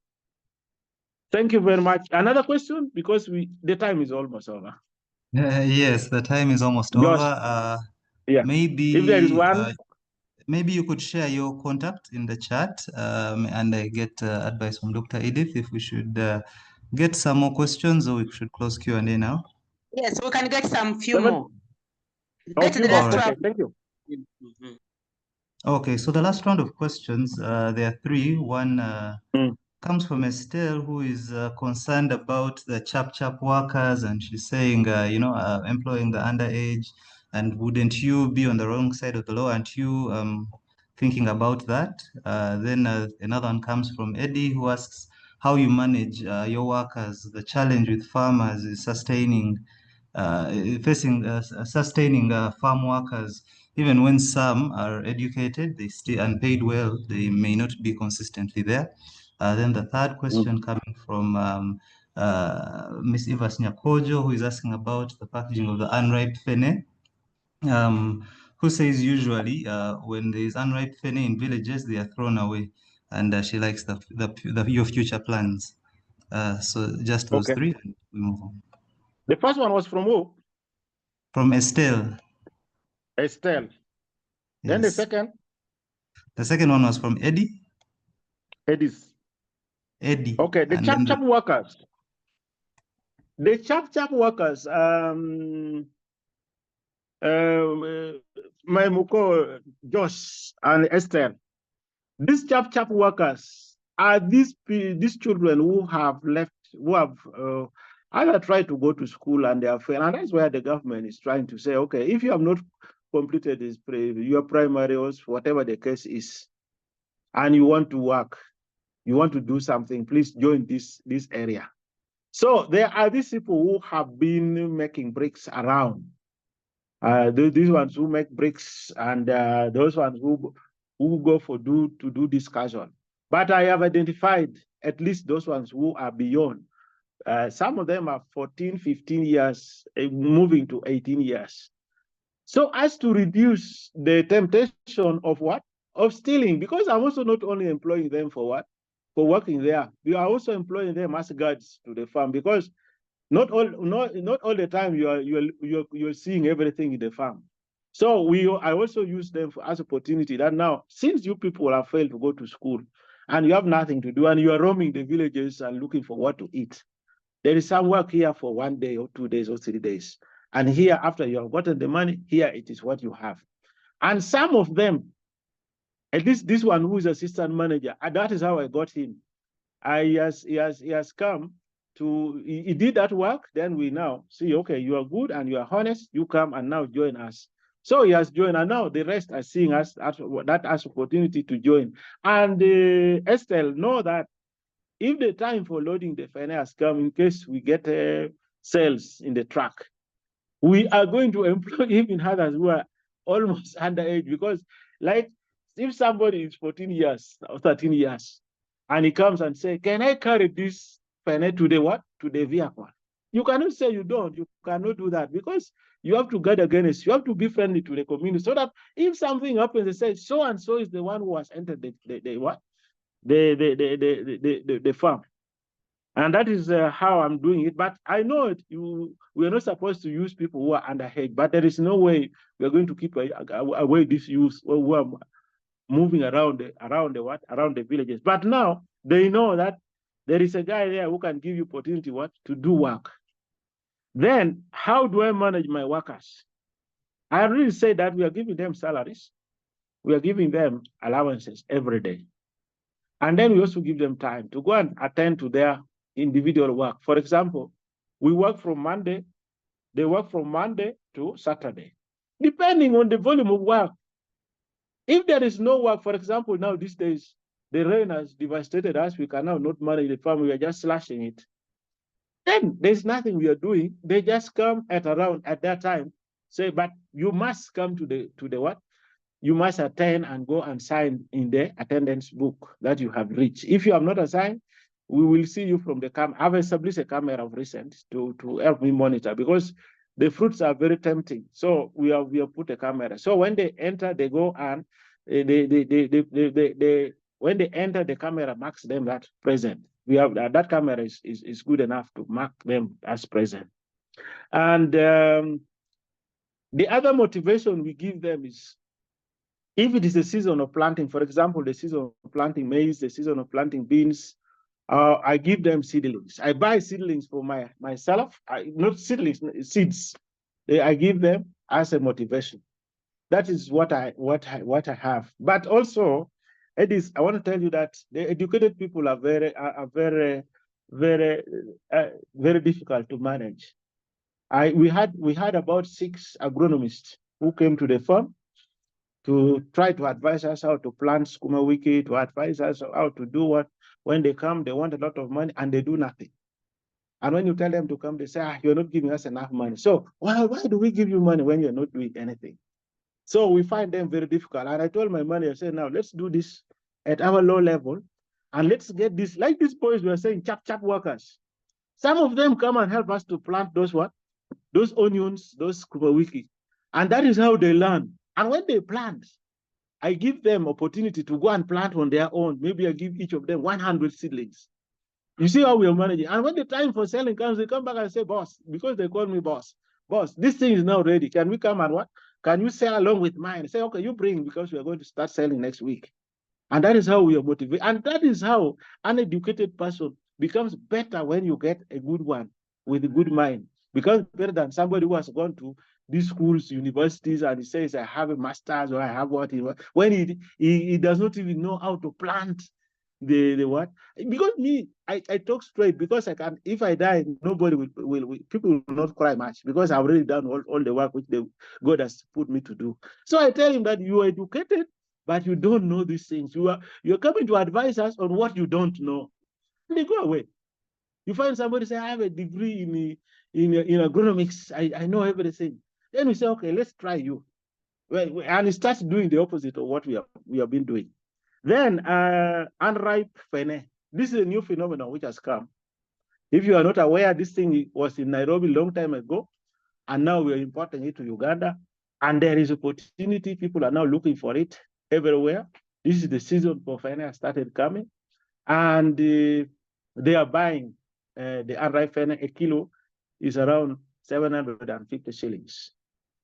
Thank you very much. Another question, because the time is almost over. Yes, the time is almost Just, over. yeah. Maybe If there is one, maybe you could share your contact in the chat, and I get advice from Dr. Edith if we should get some more questions or we should close Q&A now. Yes, we can get some few more. Oh, Get the last right. one. Thank you. Okay, so the last round of questions, there are three. One comes from Estelle, who is concerned about the chap workers, and she's saying, employing the underage, and wouldn't you be on the wrong side of the law? Aren't you thinking about that? Then another one comes from Eddie, who asks how you manage your workers. The challenge with farmers is sustaining farm workers. Even when some are educated, they still and paid well, they may not be consistently there. Then the third question coming from Ms. Ivas Nyakojo, who is asking about the packaging of the unripe fene, who says usually when there is unripe fene in villages, they are thrown away, and she likes your future plans. So just those three, and we move on. The first one was from who? From Estelle. Estelle. Yes. Then the second? The second one was from Eddie. Eddie. Okay, the chap workers. The chap workers, my Muko, Josh, and Esther. These chap workers are these children who have left, who have either tried to go to school and they have failed. And that's where the government is trying to say, okay, if you have not completed your primary or whatever the case is, and you want to work, you want to do something, please join this area. So there are these people who have been making bricks around. These ones who make bricks, and those ones who go to do discussion. But I have identified at least those ones who are beyond. Some of them are 14, 15 years, moving to 18 years. So as to reduce the temptation of what? Of stealing, because I'm also not only employing them for what? For working there. We are also employing them as guards to the farm, because not all the time you're seeing everything in the farm. So I also use them as opportunity that now, since you people have failed to go to school and you have nothing to do and you are roaming the villages and looking for what to eat, there is some work here for 1 day or 2 days or 3 days. And here, after you have gotten the money, here it is what you have. And some of them, at least this one who is assistant manager, and that is how I got him. He has come to, he did that work, then we now see, okay, you are good and you are honest, you come and now join us. So he has joined, and now the rest are seeing us as opportunity to join. And Estelle, know that if the time for loading the fene has come, in case we get sales in the truck, we are going to employ even others who are almost underage, because like if somebody is 14 years or 13 years, and he comes and say, can I carry this fene to the what? To the vehicle. You cannot say you don't. You cannot do that, because you have to guard against. You have to be friendly to the community, so that if something happens, they say so and so is the one who has entered the what? The farm. And that is how I'm doing it. But I know we are not supposed to use people who are underage, but there is no way we are going to keep away this youth who are moving around the villages. But now they know that there is a guy there who can give you opportunity to do work. Then how do I manage my workers? I really say that we are giving them salaries. We are giving them allowances every day. And then we also give them time to go and attend to their individual work. For example, we work from Monday, they work from Monday to Saturday, depending on the volume of work. If there is no work, for example, now these days, the rain has devastated us, we can now not manage the farm, we are just slashing it. Then there's nothing we are doing. They just come at that time, say, but you must come to the what? You must attend and go and sign in the attendance book that you have reached. If you have not assigned, we will see you from the camera. I've established a camera of recent to help me monitor, because the fruits are very tempting. So we have put a camera. So when they enter, they go and they When they enter, the camera marks them that present. We have that camera is good enough to mark them as present. And the other motivation we give them is, if it is a season of planting, for example, the season of planting maize, the season of planting beans, I give them seedlings. I buy seedlings for myself, not seedlings, seeds. I give them as a motivation. That is what I have. But also, Edis, I want to tell you that the educated people are very difficult to manage. We had about 6 agronomists who came to the farm to try to advise us how to plant skuma wiki, to advise us how to do what. When they come, they want a lot of money and they do nothing. And when you tell them to come, they say, you're not giving us enough money. So why do we give you money when you're not doing anything? So we find them very difficult. And I told my manager, I said, now let's do this at our low level. And let's get this, like these boys were saying, chap workers. Some of them come and help us to plant those onions, those kubawiki. And that is how they learn. And when they plant, I give them opportunity to go and plant on their own. Maybe I give each of them 100 seedlings. You see how we are managing. And when the time for selling comes, they come back and say, boss, because they call me boss, this thing is now ready. Can we come and what? Can you sell along with mine? Say, okay, you bring, because we are going to start selling next week. And that is how we are motivated. And that is how an educated person becomes better when you get a good one with a good mind. Becomes better than somebody who has gone to these schools, universities, and he says, I have a master's or I have what when he does not even know how to plant the what? Because me, I talk straight, because I can. If I die, nobody will people will not cry much, because I've already done all the work which God has put me to do. So I tell him that you are educated, but you don't know these things. You're coming to advise us on what you don't know. And they go away. You find somebody say, I have a degree in agronomics. I know everything. Then we say, okay, let's try you. Well, and he starts doing the opposite of what we have been doing. Then unripe fene. This is a new phenomenon which has come. If you are not aware, this thing was in Nairobi a long time ago, and now we are importing it to Uganda. And there is opportunity. People are now looking for it everywhere. This is the season for fene started coming, and they are buying the unripe fene. A kilo is around 750 shillings.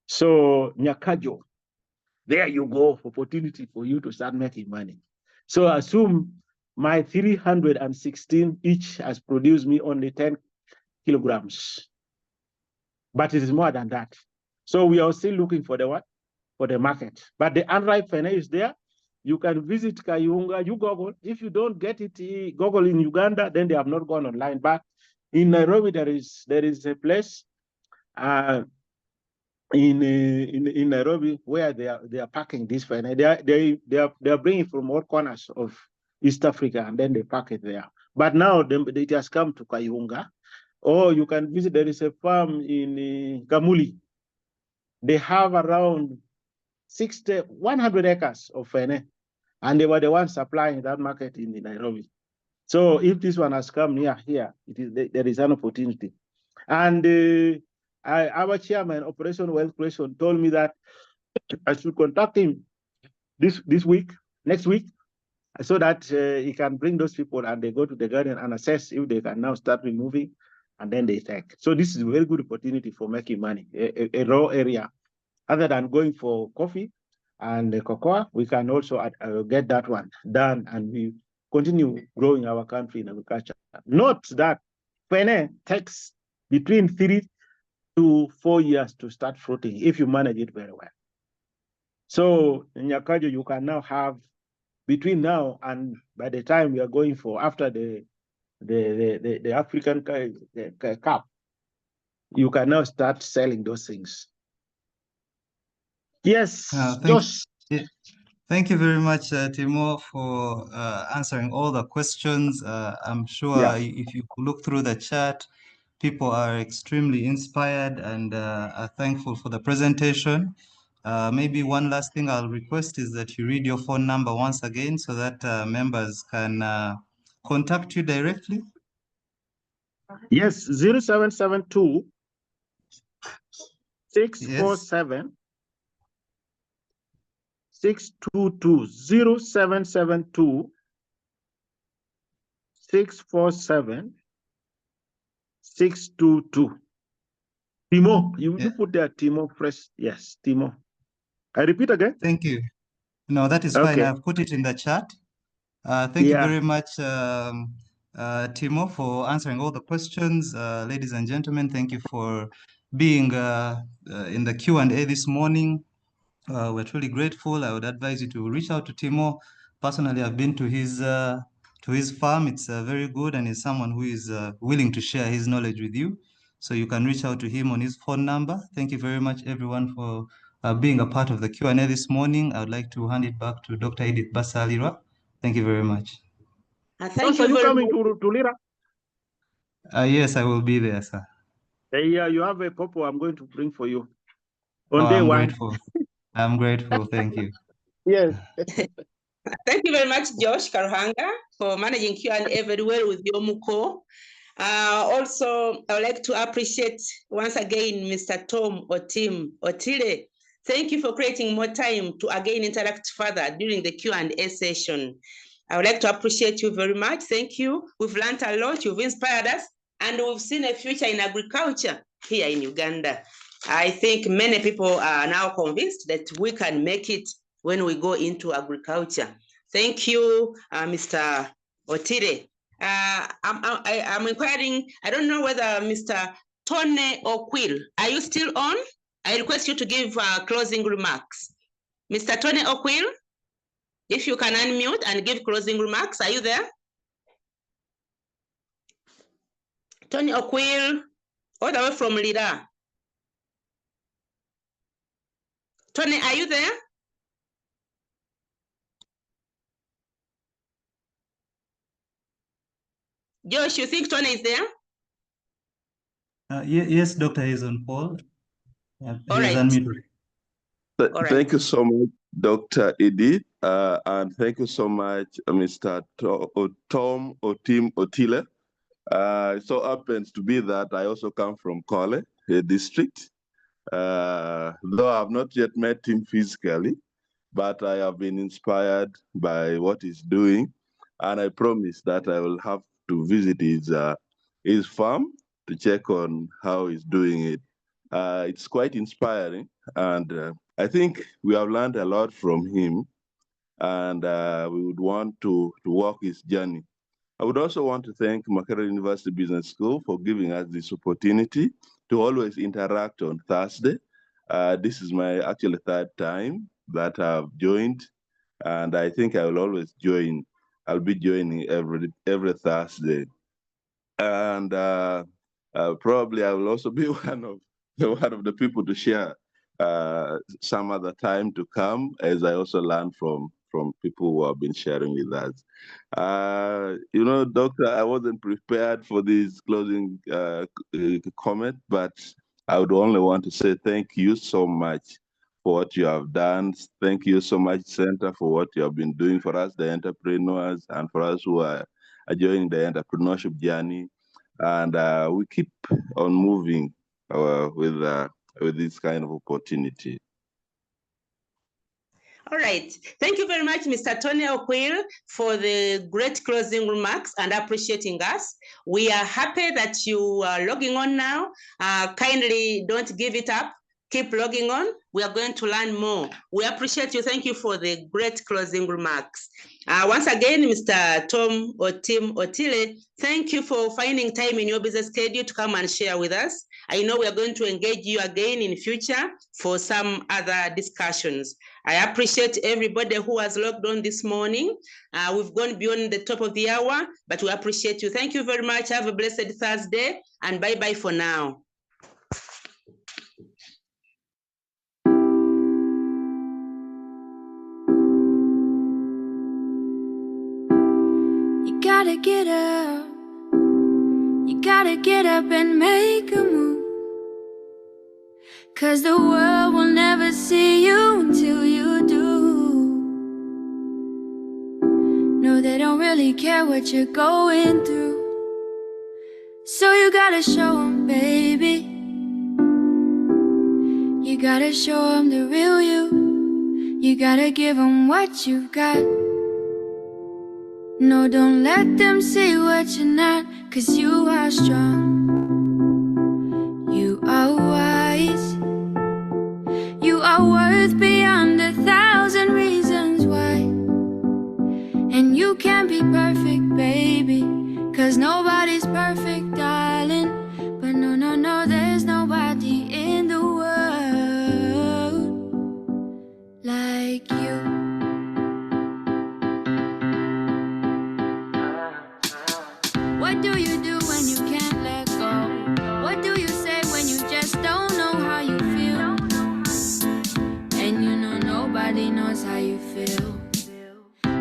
So Nyakajo, there you go, opportunity for you to start making money. So assume my 316 each has produced me only 10 kilograms, but it is more than that. So we are still looking for the what? For the market. But the unripe fene is there. You can visit Kayunga, you Google. If you don't get it, Google in Uganda, then they have not gone online. But in Nairobi, there is a place in Nairobi where they are packing this fene. They are bringing from all corners of East Africa, and then they pack it there. But now it has come to Kayunga. Or you can visit, there is a farm in Kamuli. They have around 100 acres of fene, and they were the ones supplying that market in Nairobi. So if this one has come near here, there is an opportunity. And our chairman, Operation Wealth Creation, told me that I should contact him this week, next week, so that he can bring those people and they go to the garden and assess if they can now start removing, and then they take. So this is a very good opportunity for making money, a raw area. Other than going for coffee and cocoa, we can also get that one done, and we continue growing our country in agriculture. Note that fene takes between 3 to 4 years to start fruiting if you manage it very well. So in Nyakajo, you can now have, between now and by the time we are going for after the African Cup, you can now start selling those things. Yes, Josh. Thank you very much, Timo, for answering all the questions. I'm sure if you look through the chat, people are extremely inspired and are thankful for the presentation. Maybe one last thing I'll request is that you read your phone number once again so that members can contact you directly. Yes, 0772 647 622 0772 647 622. Timo, you put there Timo fresh. Yes, Timo. I repeat again. Thank you. No, that is fine. Okay. I've put it in the chat. Thank you very much, Timo, for answering all the questions. Ladies and gentlemen, thank you for being in the Q&A this morning. We're truly grateful. I would advise you to reach out to Timo. Personally, I've been to his farm. It's very good, and he's someone who is willing to share his knowledge with you. So you can reach out to him on his phone number. Thank you very much, everyone, for being a part of the Q&A this morning. I would like to hand it back to Dr. Edith Basalira. Thank you very much. Thank you very coming much. to Lira? Yes, I will be there, sir. Yeah, you have a popo I'm going to bring for you on Oh, day I'm one. grateful. I'm grateful. Thank you. Yes. Thank you very much, Josh Karuhanga, for managing Q&A very well with your Muko. Also, I would like to appreciate once again Mr. Tom Otim Otile. Thank you for creating more time to again interact further during the Q&A session. I would like to appreciate you very much. Thank you. We've learned a lot. You've inspired us, and we've seen a future in agriculture here in Uganda. I think many people are now convinced that we can make it when we go into agriculture. Thank you, Mr. Otile. I'm inquiring, I don't know whether Mr. Tony Oquil, are you still on? I request you to give closing remarks. Mr. Tony Oquil, if you can unmute and give closing remarks, are you there? Tony Oquil, all the way from Lira. Tony, are you there? Josh, you think Tony is there? Yes, Doctor, he's on call. He All has right. unmuted. Thank you so much, Dr. Edith, and thank you so much, Mr. Tom Otim Otile. It so happens to be that I also come from Kole, a district. Though I've not yet met him physically, but I have been inspired by what he's doing, and I promise that I will have to visit his farm to check on how he's doing it. It's quite inspiring, and I think we have learned a lot from him, and we would want to walk his journey. I would also want to thank Makerere University Business School for giving us this opportunity to always interact on Thursday. This is my actually third time that I've joined, and I think I will always join. I'll be joining every Thursday, and probably I will also be one of the people to share some other time to come, as I also learn from people who have been sharing with us. Doctor, I wasn't prepared for this closing comment, but I would only want to say thank you so much for what you have done. Thank you so much, Center, for what you have been doing for us, the entrepreneurs, and for us who are joining the entrepreneurship journey. And we keep on moving with this kind of opportunity. All right. Thank you very much, Mr. Tony Oquil, for the great closing remarks and appreciating us. We are happy that you are logging on now. Kindly don't give it up. Keep logging on. We are going to learn more. We appreciate you. Thank you for the great closing remarks. Once again, Mr. Tom Otim Otile, thank you for finding time in your business schedule to come and share with us. I know we are going to engage you again in future for some other discussions. I appreciate everybody who has logged on this morning. We've gone beyond the top of the hour, but we appreciate you. Thank you very much. Have a blessed Thursday, and bye-bye for now. You gotta get up. You gotta get up and make a move. 'Cause the world will never see you until you do. No, they don't really care what you're going through. So you gotta show them, baby. You gotta show them the real you. You gotta give them what you've got. No, don't let them see what you're not, 'cause you are strong. You are wise. You are worth beyond 1,000 reasons why. And you can't be perfect, baby, 'cause nobody's perfect, darling. But no, no, no, there's nobody in the world like you. What do you do when you can't let go? What do you say when you just don't know how you feel? And you know nobody knows how you feel,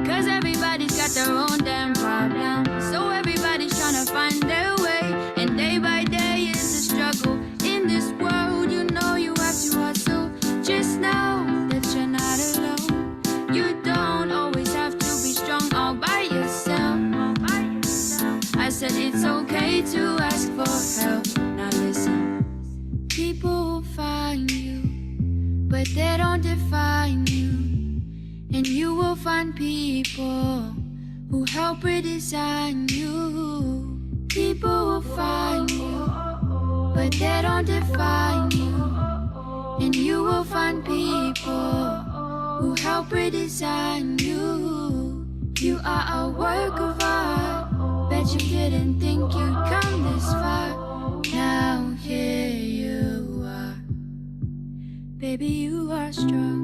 'cause everybody's got their own damn problem. So everybody's trying to find their way, and day by day is a struggle. In this world, you know you have to hustle. Just know that you're not alone. You don't always have to be strong all by yourself. I said it's okay to ask for help. Now listen, people will find you, but they don't define you. And you will find people who help redesign you. People will find you, but they don't define you. And you will find people who help redesign you. You are a work of art. Bet you didn't think you'd come this far. Now here you are. Baby, you are strong.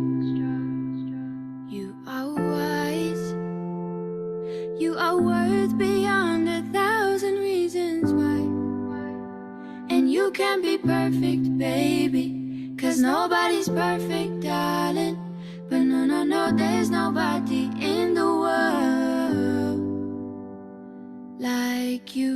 You are wise. You are worth beyond 1,000 reasons why. And you can't be perfect, baby, 'cause nobody's perfect, darling. But no, no, no, there's nobody in the world like you.